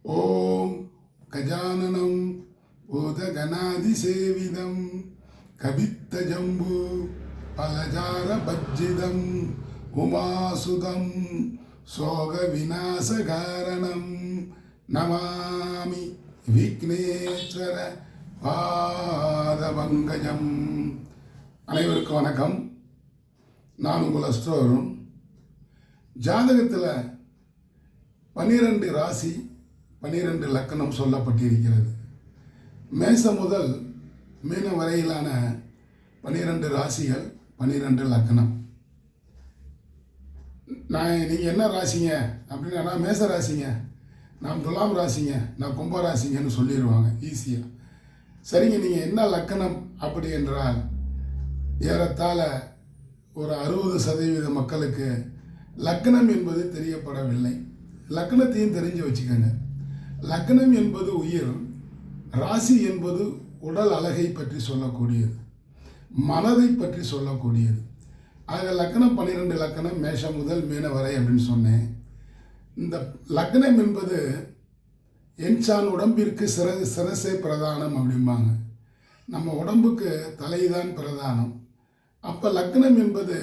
ஓம் கஜானனம் பூதகணாதிசேவிதம் கபித்தஜம்பு பலஜார பஜ்ஜிதம் உமாசுதம் சோக விநாசகாரணம் நமாமி விக்னேஸ்வர பாதபங்கஜம். அனைவருக்கும் வணக்கம். நான் உங்கள் அஸ்ட்ரோரும். ஜாதகத்தில் 12 ராசி 12 லக்கணம் சொல்லப்பட்டிருக்கிறது. மேசம் முதல் மீனம் வரையிலான 12 ராசிகள் 12 லக்கணம். நீங்கள் என்ன ராசிங்க அப்படின்னா, நான் மேச ராசிங்க, நான் துலாம் ராசிங்க, நான் கும்ப ராசிங்கன்னு சொல்லிடுவாங்க ஈஸியாக. சரிங்க, நீங்கள் என்ன லக்கணம் அப்படி என்றால் ஏறத்தாழ ஒரு 60% மக்களுக்கு லக்கணம் என்பது தெரியப்படவில்லை. லக்கணத்தையும் தெரிஞ்சு வச்சுக்கோங்க. லக்கணம் என்பது உயிர், ராசி என்பது உடல் அழகை பற்றி சொல்லக்கூடியது, மனதை பற்றி சொல்லக்கூடியது. ஆக லக்கணம் 12 லக்கணம் மேஷம் முதல் மீன வரை அப்படின்னு சொன்னேன். இந்த லக்கணம் என்பது என்சான் உடம்பிற்கு சிரசே பிரதானம் அப்படிம்பாங்க. நம்ம உடம்புக்கு தலைதான் பிரதானம். அப்போ லக்கணம் என்பது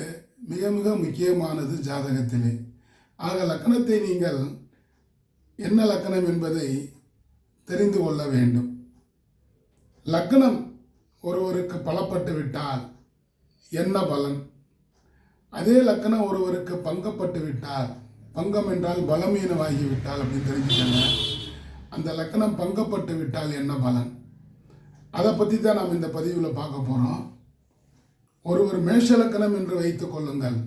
மிக மிக முக்கியமானது ஜாதகத்திலே. ஆக லக்கணத்தை நீங்கள் என்ன லக்கணம் என்பதை தெரிந்து கொள்ள வேண்டும். லக்கணம் ஒருவருக்கு பலப்பட்டு விட்டால் என்ன பலன், அதே லக்கணம் ஒருவருக்கு பங்கப்பட்டு விட்டால், பங்கம் என்றால் பலமீனமாகிவிட்டால் அப்படின்னு தெரிஞ்சுக்கங்க. அந்த லக்கணம் பங்கப்பட்டு விட்டால் என்ன பலன், அதை பற்றி தான் நாம் இந்த பதிவில் பார்க்க போகிறோம். ஒருவர் மேஷ லக்கணம் என்று வைத்துக் கொள்ளுங்கள்.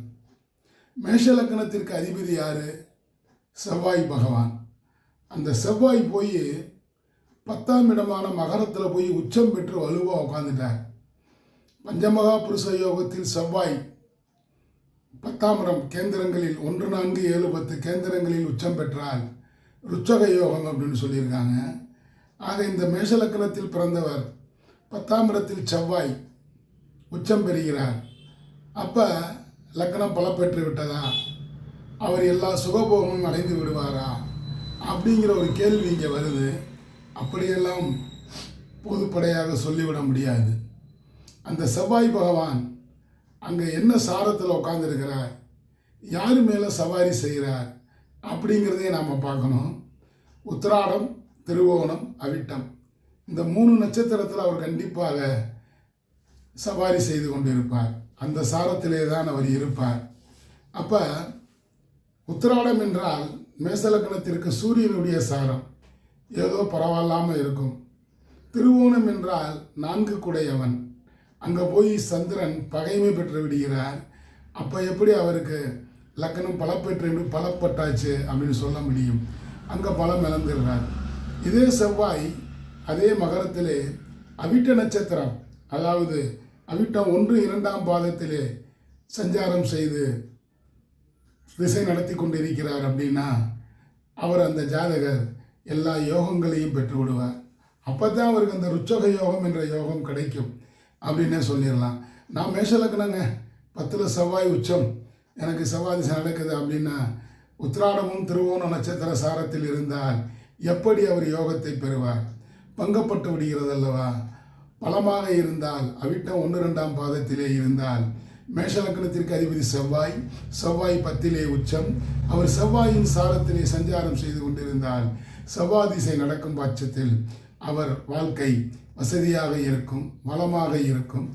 மேஷ லக்கணத்திற்கு அதிபதி யார்? செவ்வாய் பகவான். அந்த செவ்வாய் போய் 10ஆம் இடமான மகரத்தில் போய் உச்சம் பெற்று வலுவாக உட்காந்துட்டார். பஞ்சமகா புருஷ யோகத்தில் செவ்வாய் 10ஆம் இடம் கேந்திரங்களில் 1, 4, 7, 10 கேந்திரங்களில் உச்சம் பெற்றால் ருச்சக யோகம் அப்படின்னு சொல்லியிருக்காங்க. ஆக இந்த மேஷ லக்கணத்தில் பிறந்தவர் 10ஆம் இடத்தில் செவ்வாய் உச்சம் பெறுகிறார். அப்போ லக்கணம் பலப்பெற்று விட்டதா, அவர் எல்லா சுகபோகமும் அடைந்து விடுவாரா அப்படிங்கிற ஒரு கேள்வி இங்கே வருது. அப்படியெல்லாம் பொதுப்படையாக சொல்லிவிட முடியாது. அந்த செவ்வாய் பகவான் அங்கே என்ன சாரத்தில் உட்காந்துருக்கிறார், யார் மேலே சவாரி செய்கிறார் அப்படிங்கிறதையும் நாம் பார்க்கணும். உத்திராடம், திருவோணம், அவிட்டம் இந்த 3 நட்சத்திரத்தில் அவர் கண்டிப்பாக சவாரி செய்து கொண்டிருப்பார். அந்த சாரத்திலே தான் அவர் இருப்பார். அப்போ உத்திராடம் என்றால் மேசலக்கணத்திற்கு சூரியனுடைய சாரம் ஏதோ பரவாயில்லாமல் இருக்கும். திருவோணம் என்றால் 4 குடையவன், அங்கே போய் சந்திரன் பகைமை பெற்று விடுகிறார். அப்போ எப்படி அவருக்கு லக்கணம் பலப்பட்டாச்சு அப்படின்னு சொல்ல முடியும்? அங்கே பலம் இழந்துடுறார். இதே செவ்வாய் அதே மகரத்திலே அவிட்ட நட்சத்திரம், அதாவது அவிட்டம் 1, 2ஆம் பாதத்திலே சஞ்சாரம் செய்து திசை நடத்தி கொண்டிருக்கிறார் அப்படின்னா அவர் அந்த ஜாதகர் எல்லா யோகங்களையும் பெற்று விடுவார். அப்போ தான் அவருக்கு அந்த ருச்சக யோகம் என்ற யோகம் கிடைக்கும் அப்படின்னே சொல்லிடலாம். நான் மேஷ லக்னங்க, 10ல் செவ்வாய் உச்சம், எனக்கு செவ்வாய் திசை நடக்குது அப்படின்னா உத்திராடமும் திருவோண நட்சத்திர சாரத்தில் இருந்தால் எப்படி அவர் யோகத்தை பெறுவார்? பங்கப்பட்டு விடுகிறது அல்லவா? பலமாக இருந்தால் அவிட்டம் 1, 2ஆம் பாதத்திலே இருந்தால் மேஷ லக்னத்திற்கு அதிபதி செவ்வாய், செவ்வாய் 10லே உச்சம், அவர் செவ்வாயின் சாரத்திலே சஞ்சாரம் செய்து கொண்டிருந்தால் செவ்வாய் திசை நடக்கும் பட்சத்தில் அவர் வாழ்க்கை வசதியாக இருக்கும், வளமாக இருக்கும்,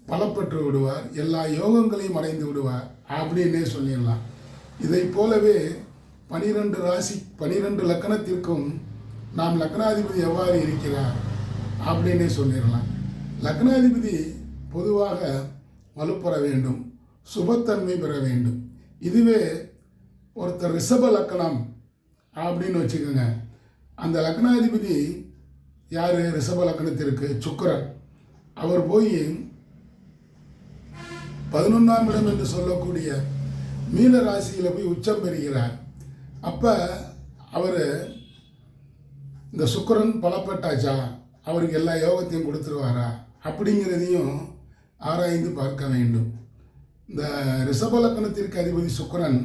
பலப்பட்டு விடுவார், எல்லா யோகங்களையும் அடைந்து விடுவார் அப்படின்னே சொல்லிடலாம். இதை போலவே 12 ராசி 12 லக்கணத்திற்கும் நாம் லக்னாதிபதி எவ்வாறு இருக்கிறார் அப்படின்னே சொல்லிடலாம். லக்னாதிபதி பொதுவாக வலுப்பெற வேண்டும், சுபத்தன்மை பெற வேண்டும். இதுவே ஒருத்தர் ரிஷப லக்கணம் அப்படின்னு வச்சுக்கோங்க. அந்த லக்னாதிபதி யார்? ரிஷப லக்கணத்திற்கு சுக்கிரன். அவர் போய் 11ஆம் இடம் என்று சொல்லக்கூடிய மீன ராசியில் போய் உச்சம் பெறுகிறார். அப்போ அவர் இந்த சுக்கிரன் பலப்பட்டாச்சா, அவருக்கு எல்லா யோகத்தையும் கொடுத்துருவாரா அப்படிங்கிறதையும் ஆராய்ந்து பார்க்க வேண்டும். இந்த ரிஷப லக்கணத்திற்கு அதிபதி சுக்கிரன்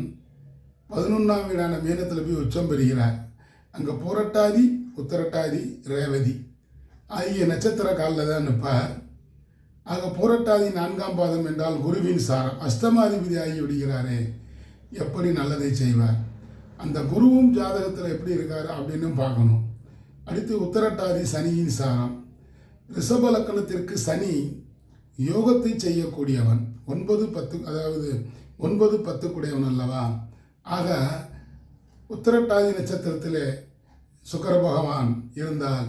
11ஆம் வீடான மீனத்தில் போய் உச்சம் பெறுகிறார். அங்கே புரட்டாதி, உத்திரட்டாதி, ரேவதி ஆகிய நட்சத்திர காலில் தான் நிற்பார். ஆக புரட்டாதி 4ஆம் பாதம் என்றால் குருவின் சாரம், அஷ்டமாதிபதி ஆகி விடுகிறாரே, எப்படி நல்லதை செய்வார். அந்த குருவும் ஜாதகத்தில் எப்படி இருக்கார் அப்படின்னு பார்க்கணும். அடுத்து உத்திரட்டாதி சனியின் சாரம். ரிஷப லக்னத்திற்கு சனி யோகத்தை செய்யக்கூடியவன், 9, 10, அதாவது 9, 10 கூடியவன் அல்லவா. ஆக உத்திரட்டாதி நட்சத்திரத்திலே சுக்கிர பகவான் இருந்தால்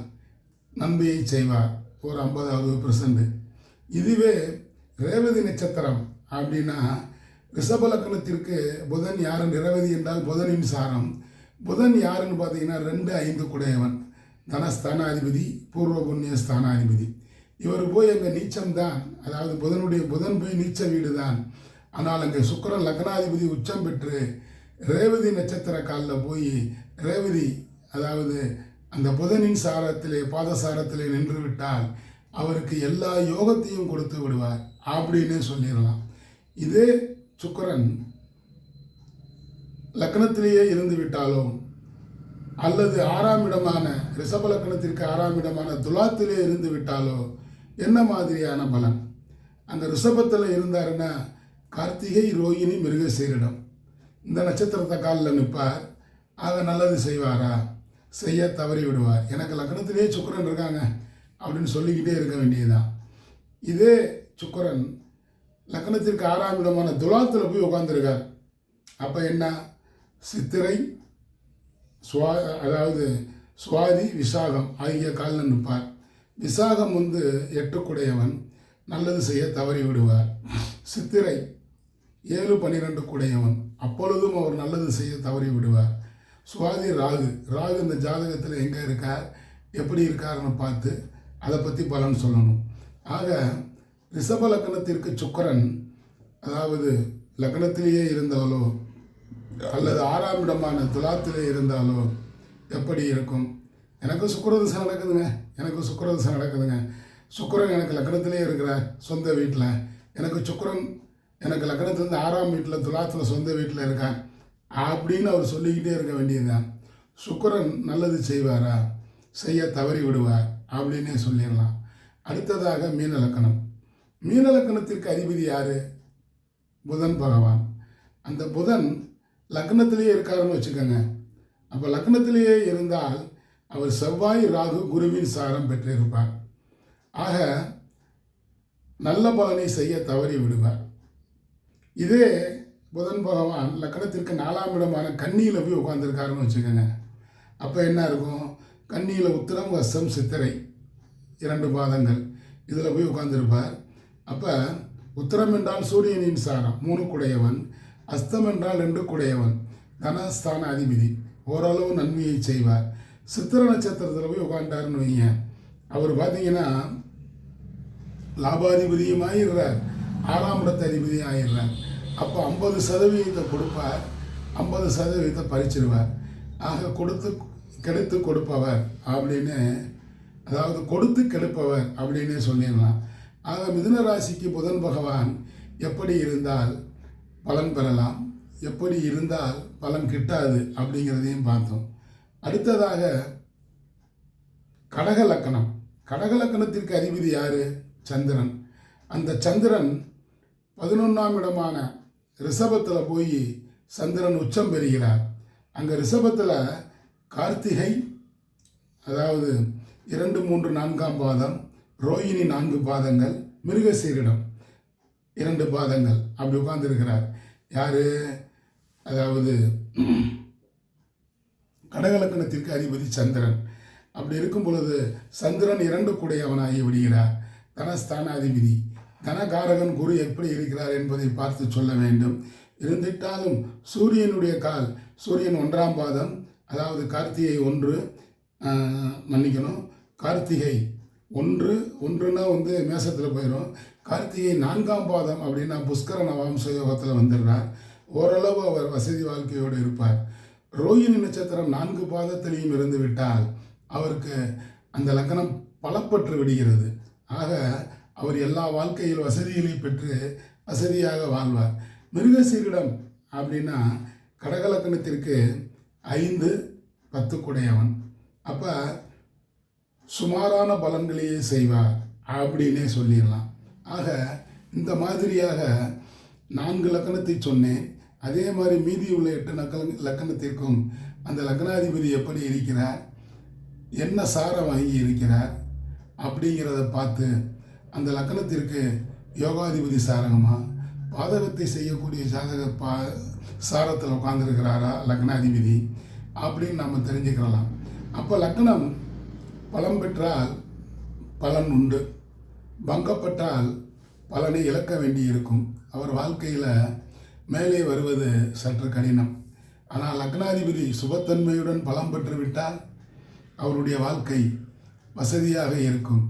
நன்மையை செய்வார், ஒரு 50-60%. இதுவே ரேவதி நட்சத்திரம் அப்படின்னா ரிஷப லக்னத்திற்கு புதன் யாருன்னு, ரேவதி என்றால் புதனின் சாரம். புதன் யாருன்னு பார்த்தீங்கன்னா 2, 5 கூடையவன், தனஸ்தானாதிபதி, பூர்வ புண்ணிய ஸ்தானாதிபதி. இவர் போய் அங்கே நீச்சம்தான், அதாவது புதன் போய் நீச்ச வீடு தான். ஆனால் அங்கே சுக்கிரன் லக்னாதிபதி உச்சம் பெற்று ரேவதி நட்சத்திர காலில் போய் ரேவதி, அதாவது அந்த புதனின் சாரத்திலே பாதசாரத்திலே நின்று விட்டால் அவருக்கு எல்லா யோகத்தையும் கொடுத்து விடுவார் அப்படின்னு சொல்லிடலாம். இதே சுக்கிரன் லக்னத்திலேயே இருந்து விட்டாலோ அல்லது 6ஆம் இடமான ரிஷப லக்னத்திற்கு 6ஆம் இடமான துலாத்திலே இருந்து விட்டாலோ என்ன மாதிரியான பலன்? அங்கே ரிஷபத்தில் இருந்தாருன்னா கார்த்திகை, ரோகிணி, மிருகசீரிடம் இந்த நட்சத்திரத்தை காலில் நிற்பார். ஆக நல்லது செய்வாரா? செய்ய தவறி விடுவார். எனக்கு லக்னத்திலே சுக்கிரன் இருக்காங்க அப்படின்னு சொல்லிக்கிட்டே இருக்க வேண்டியதுதான். இதே சுக்கிரன் லக்னத்திற்கு 6ஆம் இடமான துலாத்தில் போய் உட்காந்துருக்கார். அப்போ என்ன? சித்திரை, அதாவது சுவாதி, விசாகம் ஆகிய காலில் நிற்பார். விசாகம் 8 கூடையவன், நல்லது செய்ய தவறி விடுவார். சித்திரை 7, 12 கூடையவன், அப்பொழுதும் அவர் நல்லது செய்ய தவறி விடுவார். சுவாதி ராகு இந்த ஜாதகத்தில் எங்கே இருக்கார், எப்படி இருக்காருன்னு பார்த்து அதை பற்றி பலன் சொல்லணும். ஆக ரிஷப லக்னத்திற்கு சுக்கிரன், அதாவது லக்னத்திலேயே இருந்தாலோ அல்லது 6ஆம் இடமான துலாத்திலே இருந்தாலோ எப்படி இருக்கும்? எனக்கு சுக்கிரதசை நடக்குதுங்க, சுக்கிரன் எனக்கு லக்னத்திலே இருக்கிறார், சொந்த வீட்டில். எனக்கு லக்னத்துலேருந்து 6ஆம் வீட்டில் துலாத்தில் சொந்த வீட்டில் இருக்கார் அப்படின்னு அவர் சொல்லிக்கிட்டே இருக்க வேண்டியதுதான். சுக்கிரன் நல்லது செய்வாரா? செய்ய தவறி விடுவார் அப்படின்னே சொல்லிடலாம். அடுத்ததாக மீன லக்னம். மீன லக்னத்திற்கு அதிபதி யார்? புதன் பகவான். அந்த புதன் லக்னத்திலேயே இருக்காருன்னு வச்சுக்கோங்க. அப்போ லக்னத்திலேயே இருந்தால் அவர் செவ்வாய், ராகு, குருவின் சாரம் பெற்றிருப்பார். ஆக நல்ல பலனை செய்ய தவறி விடுவார். இதே புதன் பகவான் லக்னத்திற்கு 4ஆம் இடமான கன்னியில் போய் உட்காந்துருக்காருன்னு வச்சுக்கோங்க. அப்போ என்ன இருக்கும்? கன்னியில் உத்திரம், வசம், சித்திரை 2 பாதங்கள் இதில் போய் உட்காந்துருப்பார். அப்போ உத்திரம் என்றால் சூரியனின் சாரம் 3 கூடையவன், அஸ்தம் என்றால் 2 கூடையவன், தனஸ்தான அதிபதி, ஓரளவு நன்மையை செய்வார். சித்திர நட்சத்திரத்தில் போய் உட்காண்டாருன்னு வைங்க, அவர் பார்த்தீங்கன்னா லாபாதிபதியும் ஆயிடுறார், 6ஆம் இடத்த அதிபதியும் ஆயிடுறார். அப்போ 50% கொடுப்பார், 50% பறிச்சிருவார். ஆக கெடுத்து கொடுப்பவர் அப்படின்னு, அதாவது கொடுத்து கெடுப்பவர் அப்படின்னே சொல்லிடலாம். ஆக மிதுன ராசிக்கு புதன் பகவான் எப்படி இருந்தால் பலன் பெறலாம், எப்படி இருந்தால் பலன் கிட்டாது அப்படிங்கிறதையும் பார்த்தோம். அடுத்ததாக கடக லக்கணம். கடக லக்கணத்திற்கு அதிபதி யார்? சந்திரன். அந்த சந்திரன் 11ஆம் இடமான ரிஷபத்தில் போய் சந்திரன் உச்சம் பெறுகிறார். அங்கே ரிஷபத்தில் கார்த்திகை, அதாவது 2, 3, 4ஆம் பாதம், ரோகிணி 4 பாதங்கள், மிருகசீரிடம் 2 பாதங்கள் அப்படி உட்கார்ந்துருக்கிறார். யார்? அதாவது கடகலக்கணத்திற்கு அதிபதி சந்திரன். அப்படி இருக்கும் பொழுது சந்திரன் 2 கூடையவனாகி விடுகிறார். தனஸ்தான அதிபதி, தனகாரகன் குரு எப்படி இருக்கிறார் என்பதை பார்த்து சொல்ல வேண்டும். இருந்திட்டாலும் சூரியனுடைய சூரியன் 1ஆம் பாதம், அதாவது கார்த்திகை 1, கார்த்திகை 1ன்னா மேசத்தில் போயிடும். கார்த்திகை 4ஆம் பாதம் அப்படின்னா புஷ்கர நவாம்ச யோகத்தில் வந்துடுறார். ஓரளவு அவர் வசதி வாழ்க்கையோடு இருப்பார். ரோகிணி நட்சத்திரம் 4 பாதத்திலையும் இருந்து விட்டால் அவருக்கு அந்த லக்னம் பலப்பற்று விடுகிறது. ஆக அவர் எல்லா வாழ்க்கையில் வசதிகளை பெற்று வசதியாக வாழ்வார். மிருகசீரிடம் அப்படின்னா கடகலக்கணத்திற்கு 5, 10 அப்போ சுமாரான பலன்களையே செய்வார் அப்படின்னே சொல்லிடலாம். ஆக இந்த மாதிரியாக 4 லக்கணத்தை சொன்னேன். அதே மாதிரி மீதி உள்ள 8 லக்கணத்திற்கும் அந்த லக்னாதிபதி எப்படி இருக்கிறார், என்ன சாரம் வாங்கி இருக்கிறார் அப்படிங்கிறத பார்த்து அந்த லக்கணத்திற்கு யோகாதிபதி சாரகமா, பாதகத்தை செய்யக்கூடிய சாரத்தில் உட்கார்ந்துருக்கிறாரா லக்னாதிபதி அப்படின்னு நம்ம தெரிஞ்சுக்கலாம். அப்போ லக்னம் பலம் பெற்றால் பலன் உண்டு, பங்கப்பட்டால் பலனை இழக்க வேண்டியிருக்கும். அவர் வாழ்க்கையில் மேலே வருவது சற்று கடினம். ஆனால் லக்னாதிபதி சுபத்தன்மையுடன் பலம் பெற்றுவிட்டால் அவருடைய வாழ்க்கை வசதியாக இருக்கும்,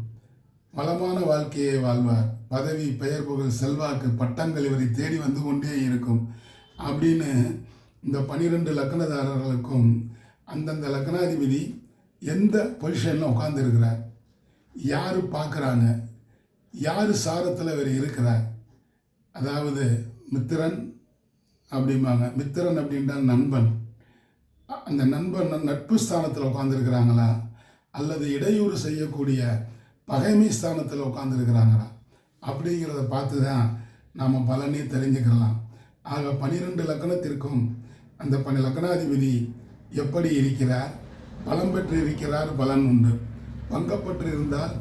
வளமான வாழ்க்கையை வாழ்வார். பதவி, பெயர், புகழ், செல்வாக்கு, பட்டங்கள் இவரை தேடி வந்து கொண்டே இருக்கும் அப்படின்னு இந்த 12 லக்னதாரர்களுக்கும் அந்தந்த லக்னாதிபதி எந்த பொசிஷனில் உட்கார்ந்துருக்கிறார், யார் பார்க்குறாங்க, யார் சாரத்தில் இவர் இருக்கிறார். அதாவது மித்திரன் அப்படிம்பாங்க. மித்திரன் அப்படின்றால் நண்பன். அந்த நண்பன் நட்பு ஸ்தானத்தில் உட்காந்துருக்கிறாங்களா அல்லது இடையூறு செய்யக்கூடிய பகைமை ஸ்தானத்தில் உட்காந்துருக்கிறாங்களா அப்படிங்கிறத பார்த்து தான் நாம் பலனே தெரிஞ்சுக்கலாம். ஆக 12 லக்கணத்திற்கும் அந்த லக்னாதிபதி எப்படி இருக்கிறார், பலம் பெற்று இருக்கிறார், பலன் உண்டு. பங்கப்பட்டு இருந்தால்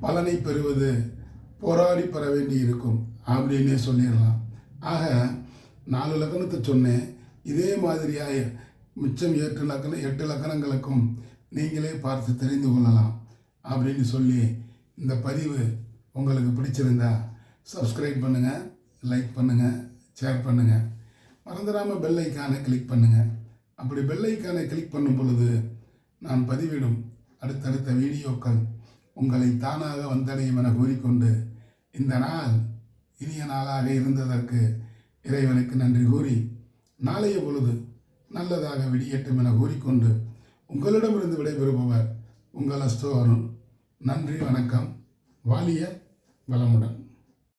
பலனை பெறுவது போராடி பெற வேண்டி இருக்கும் அப்படின்னே சொல்லிடலாம். ஆக 4 லக்கணத்தை சொன்னேன். இதே மாதிரியாக மிச்சம் 8 லக்கணங்களுக்கும் நீங்களே பார்த்து தெரிந்து கொள்ளலாம் அப்படின்னு சொல்லி இந்த பதிவு உங்களுக்கு பிடிச்சிருந்தா சப்ஸ்கிரைப் பண்ணுங்கள், லைக் பண்ணுங்கள், ஷேர் பண்ணுங்கள். மறந்துடாமல் பெல் ஐக்கானை கிளிக் பண்ணுங்கள். அப்படி பெல் ஐக்கானை கிளிக் பண்ணும் பொழுது நான் பதிவிடும் அடுத்தடுத்த வீடியோக்கள் உங்களை தானாக வந்தடையும் என கூறிக்கொண்டு இந்த நாள் இனிய நாளாக இருந்ததற்கு இறைவனுக்கு நன்றி கூறி நாளைய பொழுது நல்லதாக விடியட்டும் என கூறிக்கொண்டு உங்களிடமிருந்து விடைபெறுபவர் உங்கள் அஸ்தோ அருண். நன்றி, வணக்கம். வாழிய வளமுடன்.